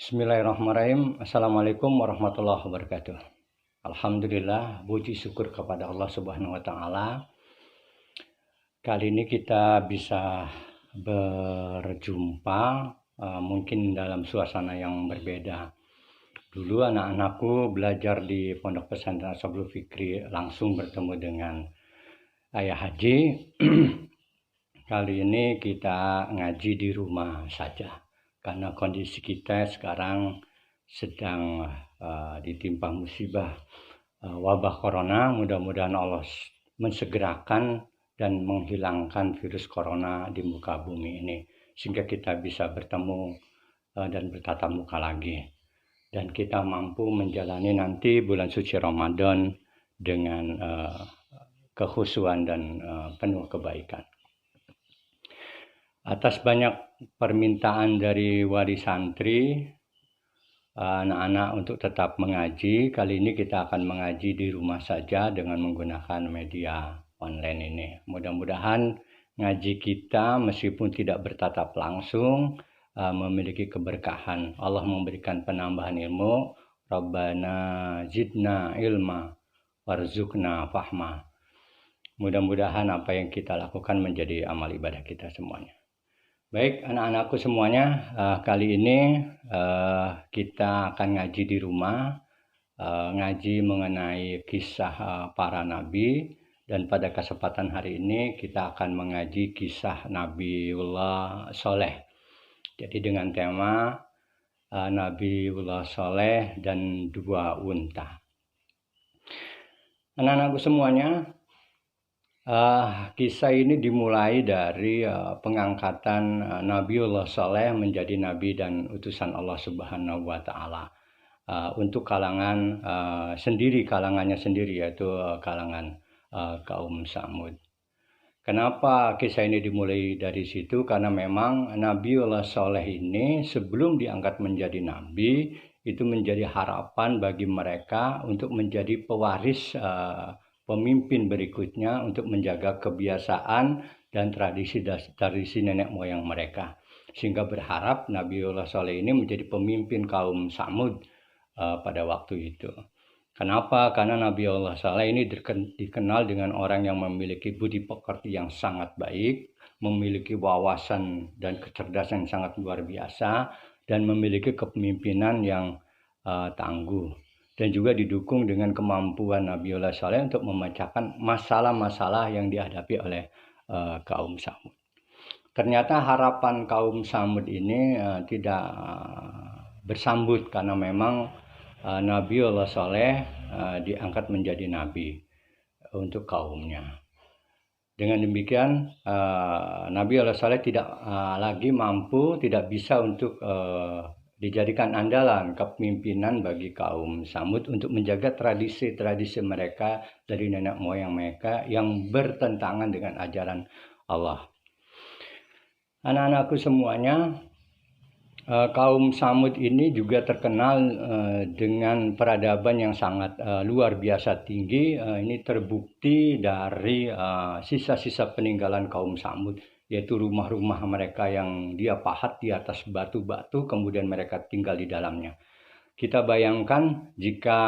Bismillahirrahmanirrahim. Assalamualaikum warahmatullahi wabarakatuh. Alhamdulillah, puji syukur kepada Allah Subhanahu wa Ta'ala. Kali ini kita bisa berjumpa, mungkin dalam suasana yang berbeda. Dulu anak-anakku belajar di Pondok Pesantren Ashabul Fikri, langsung bertemu dengan Ayah Haji. Kali ini kita ngaji di rumah saja. Karena kondisi kita sekarang sedang ditimpa musibah wabah corona. Mudah-mudahan Allah mensegerakan dan menghilangkan virus corona di muka bumi ini, sehingga kita bisa bertemu dan bertatap muka lagi, dan kita mampu menjalani nanti bulan suci Ramadan dengan kekhusyuan dan penuh kebaikan. Atas banyak permintaan dari wali santri, anak-anak untuk tetap mengaji, kali ini kita akan mengaji di rumah saja dengan menggunakan media online ini. Mudah-mudahan ngaji kita meskipun tidak bertatap langsung memiliki keberkahan. Allah memberikan penambahan ilmu. Rabbana zidna ilma warzuqna fahma. Mudah-mudahan apa yang kita lakukan menjadi amal ibadah kita semuanya. Baik anak-anakku semuanya, kali ini kita akan ngaji di rumah, ngaji mengenai kisah para nabi, dan pada kesempatan hari ini kita akan mengaji kisah Nabiullah Sholeh. Jadi dengan tema Nabiullah Sholeh dan dua unta. Anak-anakku semuanya, kisah ini dimulai dari pengangkatan Nabiullah Sholeh menjadi nabi dan utusan Allah Subhanahu wa Ta'ala untuk kalangannya sendiri, yaitu kalangan kaum Samud. Kenapa kisah ini dimulai dari situ? Karena memang Nabiullah Sholeh ini sebelum diangkat menjadi nabi itu menjadi harapan bagi mereka untuk menjadi pewaris pemimpin berikutnya, untuk menjaga kebiasaan dan tradisi nenek moyang mereka, sehingga berharap Nabiullah Sholeh ini menjadi pemimpin kaum Samud pada waktu itu. Kenapa? Karena Nabiullah Sholeh ini dikenal dengan orang yang memiliki budi pekerti yang sangat baik, memiliki wawasan dan kecerdasan yang sangat luar biasa, dan memiliki kepemimpinan yang tangguh. Dan juga didukung dengan kemampuan Nabiullah Sholeh untuk memecahkan masalah-masalah yang dihadapi oleh kaum Samud. Ternyata harapan kaum Samud ini tidak bersambut, karena memang Nabiullah Sholeh diangkat menjadi nabi untuk kaumnya. Dengan demikian Nabiullah Sholeh tidak lagi mampu, tidak bisa untuk dijadikan andalan kepemimpinan bagi kaum Samud untuk menjaga tradisi-tradisi mereka dari nenek moyang mereka yang bertentangan dengan ajaran Allah. Anak-anakku semuanya, kaum Samud ini juga terkenal dengan peradaban yang sangat luar biasa tinggi. Ini terbukti dari sisa-sisa peninggalan kaum Samud, yaitu rumah-rumah mereka yang dia pahat di atas batu-batu, kemudian mereka tinggal di dalamnya. Kita bayangkan jika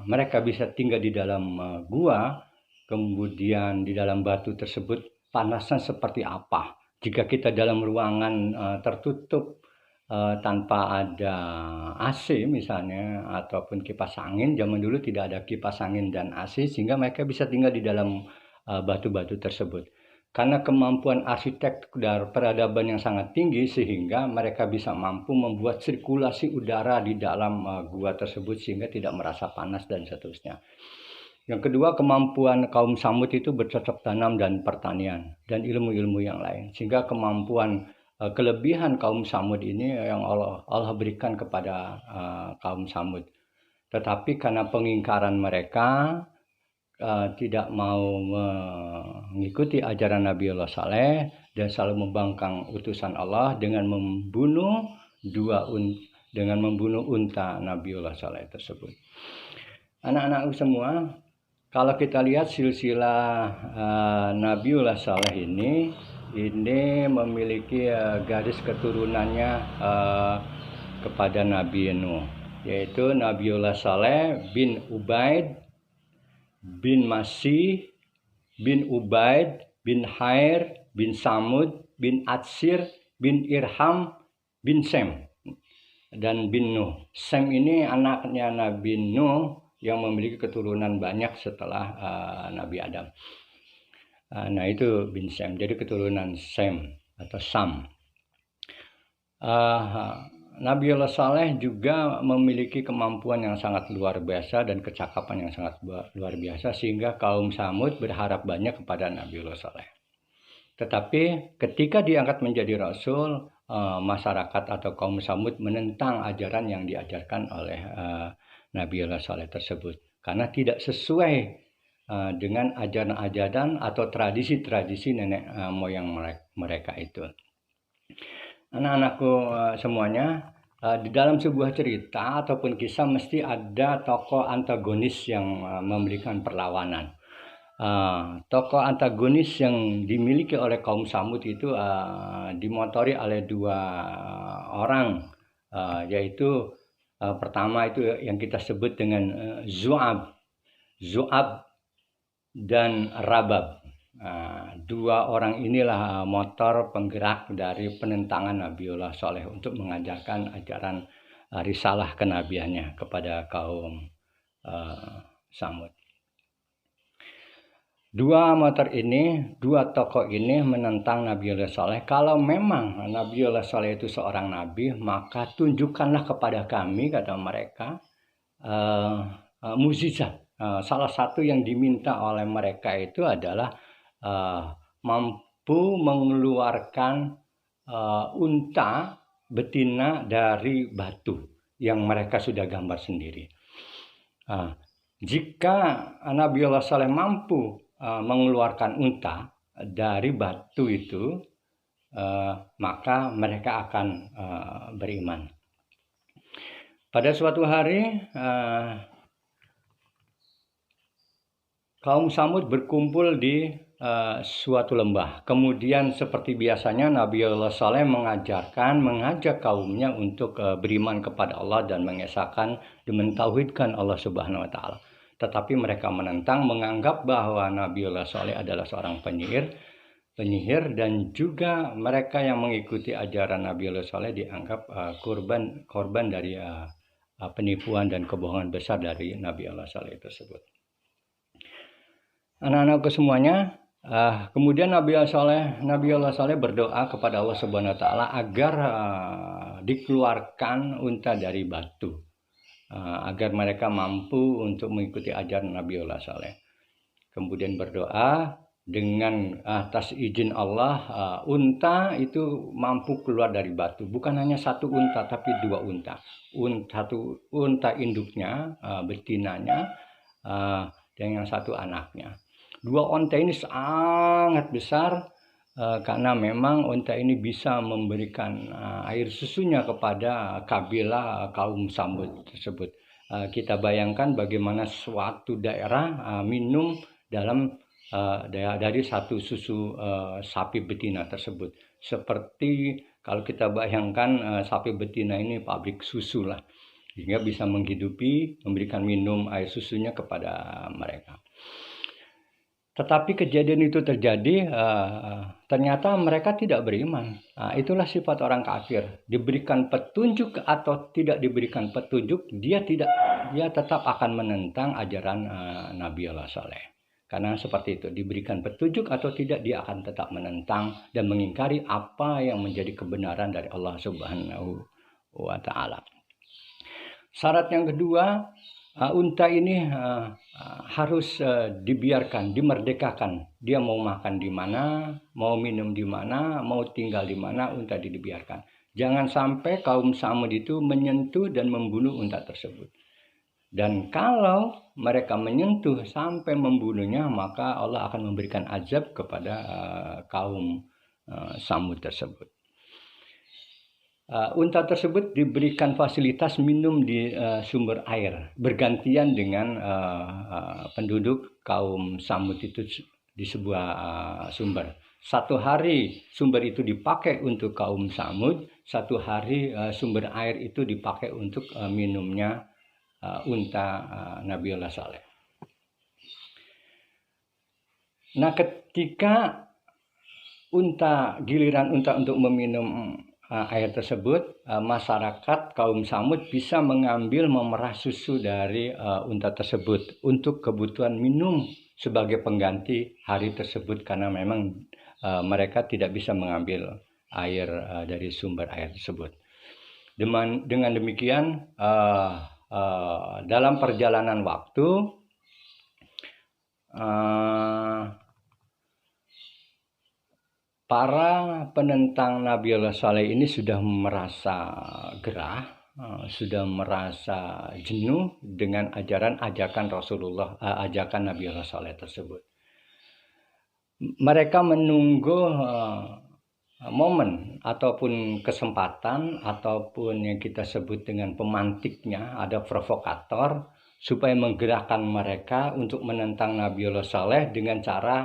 mereka bisa tinggal di dalam gua, kemudian di dalam batu tersebut, panasnya seperti apa. Jika kita dalam ruangan tertutup tanpa ada AC misalnya, ataupun kipas angin, zaman dulu tidak ada kipas angin dan AC, sehingga mereka bisa tinggal di dalam batu-batu tersebut. Karena kemampuan arsitek dan peradaban yang sangat tinggi, sehingga mereka bisa mampu membuat sirkulasi udara di dalam gua tersebut sehingga tidak merasa panas dan seterusnya. Yang kedua, kemampuan kaum Samud itu bercocok tanam dan pertanian dan ilmu-ilmu yang lain, sehingga kemampuan kelebihan kaum Samud ini yang Allah berikan kepada kaum Samud. Tetapi karena pengingkaran mereka, tidak mau mengikuti ajaran Nabiullah Sholeh dan selalu membangkang utusan Allah dengan membunuh unta Nabiullah Sholeh tersebut. Anak-anakku semua, kalau kita lihat silsilah Nabiullah Sholeh ini memiliki garis keturunannya kepada Nabi Nuh, yaitu Nabiullah Saleh bin Ubaid bin Masih bin Ubaid bin Hair bin Samud bin Atsir bin Irham bin Sem dan bin Nuh. Sem ini anaknya Nabi Nuh yang memiliki keturunan banyak setelah Nabi Adam. Nah itu bin Sem, jadi keturunan Sem atau Sam. Nabiullah Saleh juga memiliki kemampuan yang sangat luar biasa dan kecakapan yang sangat luar biasa, sehingga kaum Samud berharap banyak kepada Nabiullah Saleh. Tetapi ketika diangkat menjadi Rasul, masyarakat atau kaum Samud menentang ajaran yang diajarkan oleh Nabiullah Saleh tersebut, karena tidak sesuai dengan ajaran-ajaran atau tradisi-tradisi nenek moyang mereka itu. Anak-anakku semuanya, di dalam sebuah cerita ataupun kisah mesti ada tokoh antagonis yang memberikan perlawanan. Tokoh antagonis yang dimiliki oleh kaum Samud itu dimotori oleh dua orang, yaitu pertama itu yang kita sebut dengan Zu'ab dan Rabab. Dua orang inilah motor penggerak dari penentangan Nabiullah Saleh untuk mengajarkan ajaran risalah kenabiannya kepada kaum Samud. Dua motor ini, dua tokoh ini menentang Nabiullah Saleh. Kalau memang Nabiullah Saleh itu seorang nabi, maka tunjukkanlah kepada kami, kata mereka, mukjizat. Salah satu yang diminta oleh mereka itu adalah mampu mengeluarkan unta betina dari batu yang mereka sudah gambar sendiri. Jika Nabiullah Saleh mampu mengeluarkan unta dari batu itu, maka mereka akan beriman. Pada suatu hari kaum Samud berkumpul di suatu lembah. Kemudian seperti biasanya Nabiullah Saleh mengajak kaumnya untuk beriman kepada Allah dan mengesahkan dan mentauhidkan Allah Subhanahu wa taala. Tetapi mereka menentang, menganggap bahwa Nabiullah Saleh adalah seorang penyihir dan juga mereka yang mengikuti ajaran Nabiullah Saleh dianggap korban dari penipuan dan kebohongan besar dari Nabiullah Saleh tersebut. Anak-anakku semuanya, kemudian Nabiullah Saleh berdoa kepada Allah Subhanahu wa taala agar dikeluarkan unta dari batu, agar mereka mampu untuk mengikuti ajaran Nabiullah Saleh. Kemudian berdoa dengan atas izin Allah, unta itu mampu keluar dari batu. Bukan hanya satu unta, tapi dua unta. Satu unta induknya, betinanya, dan yang satu anaknya. Dua unta ini sangat besar, karena memang unta ini bisa memberikan air susunya kepada kabilah kaum Samud tersebut. Kita bayangkan bagaimana suatu daerah minum dari satu susu sapi betina tersebut. Seperti kalau kita bayangkan sapi betina ini pabrik susu lah, sehingga bisa menghidupi, memberikan minum air susunya kepada mereka. Tetapi kejadian itu terjadi, ternyata mereka tidak beriman. Itulah sifat orang kafir. Diberikan petunjuk atau tidak diberikan petunjuk, dia tetap akan menentang ajaran Nabiullah Saleh. Karena seperti itu, diberikan petunjuk atau tidak, dia akan tetap menentang dan mengingkari apa yang menjadi kebenaran dari Allah Subhanahu wa taala. Syarat yang kedua, unta ini harus dibiarkan, dimerdekakan. Dia mau makan di mana, mau minum di mana, mau tinggal di mana, unta dibiarkan. Jangan sampai kaum Samud itu menyentuh dan membunuh unta tersebut. Dan kalau mereka menyentuh sampai membunuhnya, maka Allah akan memberikan azab kepada kaum Samud tersebut. Unta tersebut diberikan fasilitas minum di sumber air, bergantian dengan penduduk kaum Samud itu di sebuah sumber. Satu hari sumber itu dipakai untuk kaum Samud, satu hari sumber air itu dipakai untuk minumnya unta Nabiullah Saleh. Nah, ketika giliran unta untuk meminum air tersebut, masyarakat kaum Samud bisa mengambil memerah susu dari unta tersebut untuk kebutuhan minum sebagai pengganti hari tersebut, karena memang mereka tidak bisa mengambil air dari sumber air tersebut. Dengan demikian, dalam perjalanan waktu, para penentang Nabiullah Saleh ini sudah merasa gerah, sudah merasa jenuh dengan ajakan Rasulullah, ajakan Nabiullah Saleh tersebut. Mereka menunggu momen ataupun kesempatan ataupun yang kita sebut dengan pemantiknya, ada provokator, supaya menggerakkan mereka untuk menentang Nabiullah Saleh dengan cara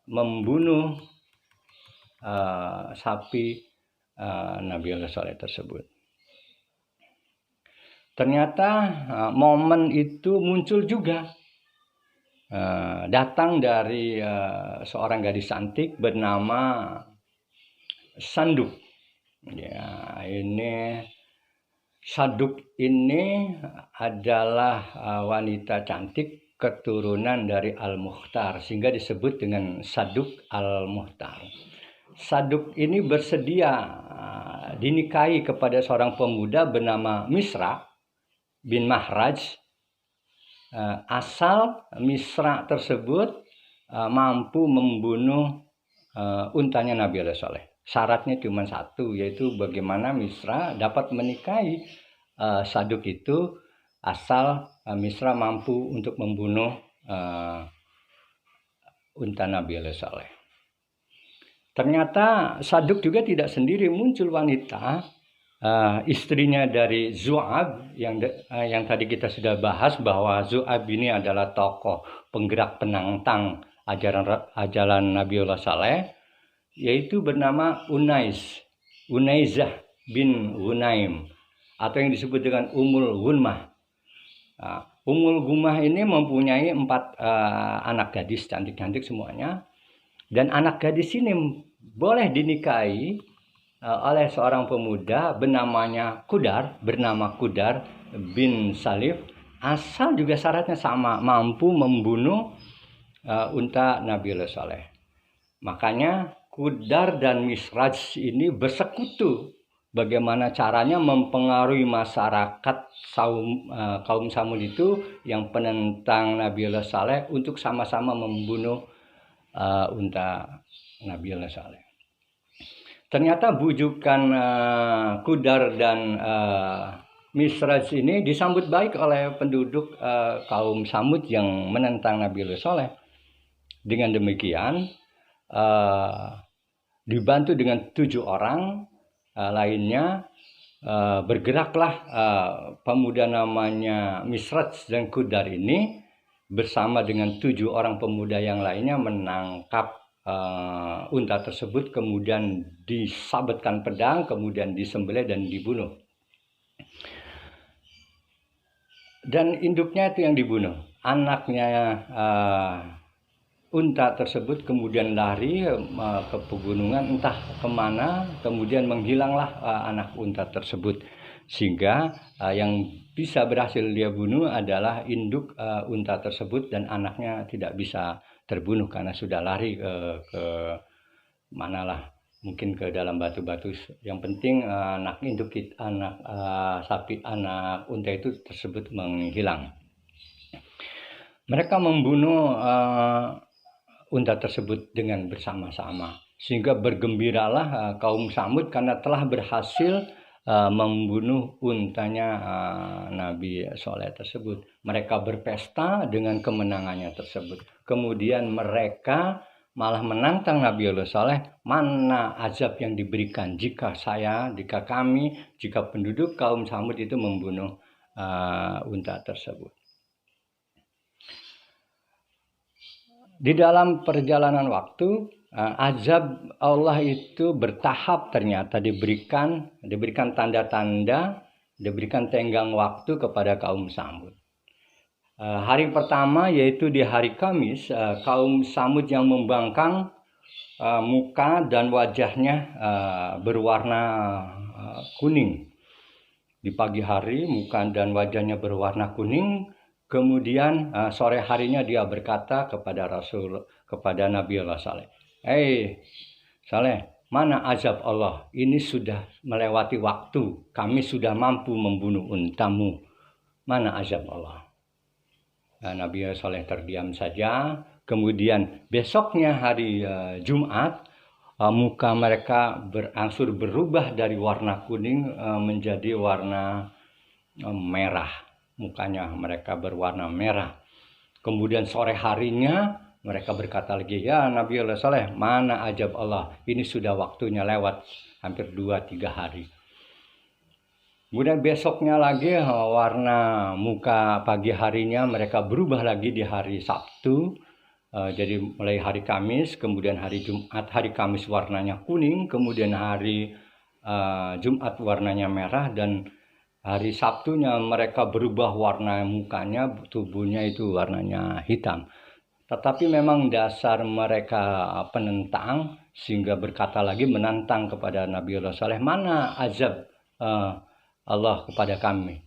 membunuh sapi Nabiullah Saleh tersebut. Ternyata momen itu muncul juga, datang dari seorang gadis cantik bernama Sanduk. Ya, ini Saduk ini adalah wanita cantik keturunan dari Al-Mukhtar, sehingga disebut dengan Saduk Al-Mukhtar. Saduk ini bersedia dinikahi kepada seorang pemuda bernama Misra bin Mahraj, asal Misra tersebut mampu membunuh untanya Nabiullah Saleh. Syaratnya cuma satu, yaitu bagaimana Misra dapat menikahi Saduk itu asal Misra mampu untuk membunuh unta Nabiullah Saleh. Ternyata Saduk juga tidak sendiri, muncul wanita, istrinya dari Zu'ab yang tadi kita sudah bahas bahwa Zu'ab ini adalah tokoh penggerak penantang ajaran Nabiullah Saleh, yaitu bernama Unaizah bin Hunaim, atau yang disebut dengan Ummul Gunmah. Ummul Gunmah ini mempunyai 4 anak gadis cantik-cantik semuanya, dan anak gadis ini boleh dinikahi oleh seorang pemuda bernama Kudar bin Salif, asal juga syaratnya sama, mampu membunuh unta Nabiullah Saleh. Makanya Kudar dan Misraj ini bersekutu bagaimana caranya mempengaruhi masyarakat kaum Samud itu yang penentang Nabiullah Saleh untuk sama-sama membunuh unta Nabiullah Saleh. Ternyata bujukan Kudar dan Misraj ini disambut baik oleh penduduk kaum Samud yang menentang Nabiullah Saleh. Dengan demikian, dibantu dengan 7 orang lainnya, bergeraklah pemuda namanya Misraj dan Kudar ini bersama dengan 7 orang pemuda yang lainnya menangkap unta tersebut, kemudian disabetkan pedang, kemudian disembelih dan dibunuh. Dan induknya itu yang dibunuh. Anaknya unta tersebut kemudian lari ke pegunungan entah kemana, kemudian menghilanglah anak unta tersebut, sehingga yang bisa berhasil dia bunuh adalah induk unta tersebut, dan anaknya tidak bisa terbunuh karena sudah lari ke manalah, mungkin ke dalam batu-batu. Yang penting anak unta itu tersebut menghilang. Mereka membunuh unta tersebut dengan bersama-sama, sehingga bergembiralah kaum Samud karena telah berhasil membunuh untanya Nabi Saleh tersebut. Mereka berpesta dengan kemenangannya tersebut. Kemudian mereka malah menantang Nabiullah Saleh, mana azab yang diberikan jika penduduk kaum Samud itu membunuh unta tersebut. Di dalam perjalanan waktu, azab Allah itu bertahap, ternyata diberikan tanda-tanda, diberikan tenggang waktu kepada kaum Samud. Hari pertama yaitu di hari Kamis, kaum Samud yang membangkang muka dan wajahnya berwarna kuning. Di pagi hari muka dan wajahnya berwarna kuning. Kemudian sore harinya dia berkata kepada Nabi Allah Saleh, Saleh, mana azab Allah? Ini sudah melewati waktu. Kami sudah mampu membunuh untamu. Mana azab Allah? Nabi Saleh terdiam saja. Kemudian besoknya hari Jumat, muka mereka berangsur berubah dari warna kuning menjadi warna merah. Mukanya mereka berwarna merah. Kemudian sore harinya mereka berkata lagi, ya Nabi Allah Saleh, mana azab Allah? Ini sudah waktunya lewat hampir 2-3 hari. Kemudian besoknya lagi warna muka pagi harinya mereka berubah lagi di hari Sabtu. Jadi mulai hari Kamis, kemudian hari Jumat. Hari Kamis warnanya kuning, kemudian hari Jumat warnanya merah, dan hari Sabtunya mereka berubah warna mukanya, tubuhnya itu warnanya hitam. Tetapi memang dasar mereka penentang, sehingga berkata lagi menantang kepada Nabi Allah Saleh, mana azab Allah kepada kami?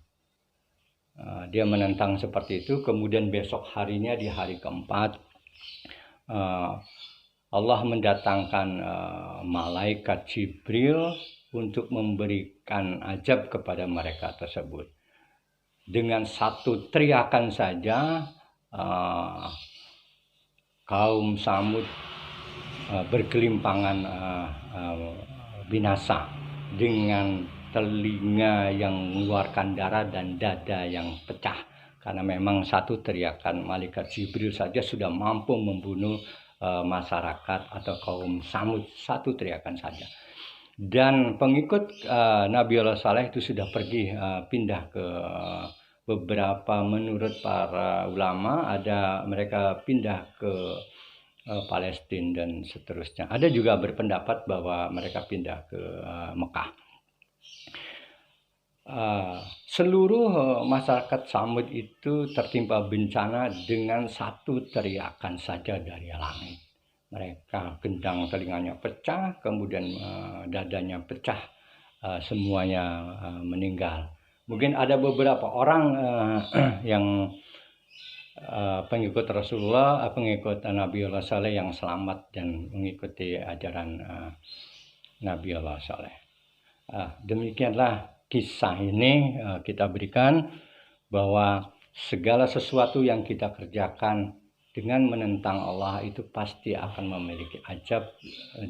Dia menentang seperti itu. Kemudian besok harinya di hari keempat, Allah mendatangkan malaikat Jibril untuk memberikan azab kepada mereka tersebut. Dengan satu teriakan saja kaum Samud bergelimpangan binasa, dengan telinga yang mengeluarkan darah dan dada yang pecah, karena memang satu teriakan malaikat Jibril saja sudah mampu membunuh masyarakat atau kaum Samud, satu teriakan saja. Dan pengikut Nabi Allah Saleh itu sudah pergi pindah ke beberapa, menurut para ulama ada mereka pindah ke Palestina dan seterusnya. Ada juga berpendapat bahwa mereka pindah ke Mekah. Seluruh masyarakat Samud itu tertimpa bencana dengan satu teriakan saja dari langit. Mereka gendang telinganya pecah, kemudian dadanya pecah, semuanya meninggal. Mungkin ada beberapa orang yang pengikut Rasulullah, pengikut Nabi Allah Saleh yang selamat dan mengikuti ajaran Nabi Allah Saleh. Demikianlah kisah ini kita berikan bahwa segala sesuatu yang kita kerjakan dengan menentang Allah itu pasti akan memiliki azab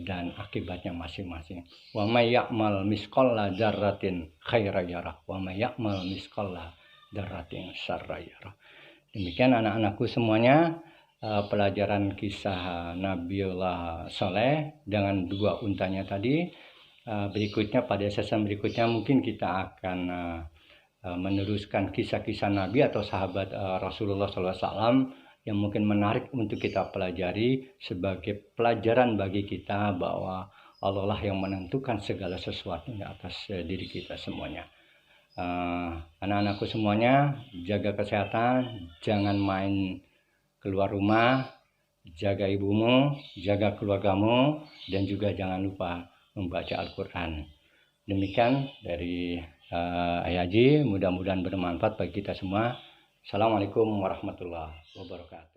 dan akibatnya masing-masing. Wa may ya'mal misqala dzarratin khairan yarah wa may ya'mal misqala dzarratin syarran yarah. Demikian anak-anakku semuanya, pelajaran kisah Nabiullah Saleh dengan dua untanya tadi. Berikutnya, pada season berikutnya mungkin kita akan meneruskan kisah-kisah Nabi atau sahabat Rasulullah SAW yang mungkin menarik untuk kita pelajari sebagai pelajaran bagi kita bahwa Allah lah yang menentukan segala sesuatu di atas diri kita semuanya. Anak-anakku semuanya, jaga kesehatan, jangan main keluar rumah, jaga ibumu, jaga keluargamu, dan juga jangan lupa membaca Al-Quran. Demikian dari Ayah Haji, mudah-mudahan bermanfaat bagi kita semua. Assalamualaikum warahmatullahi wabarakatuh.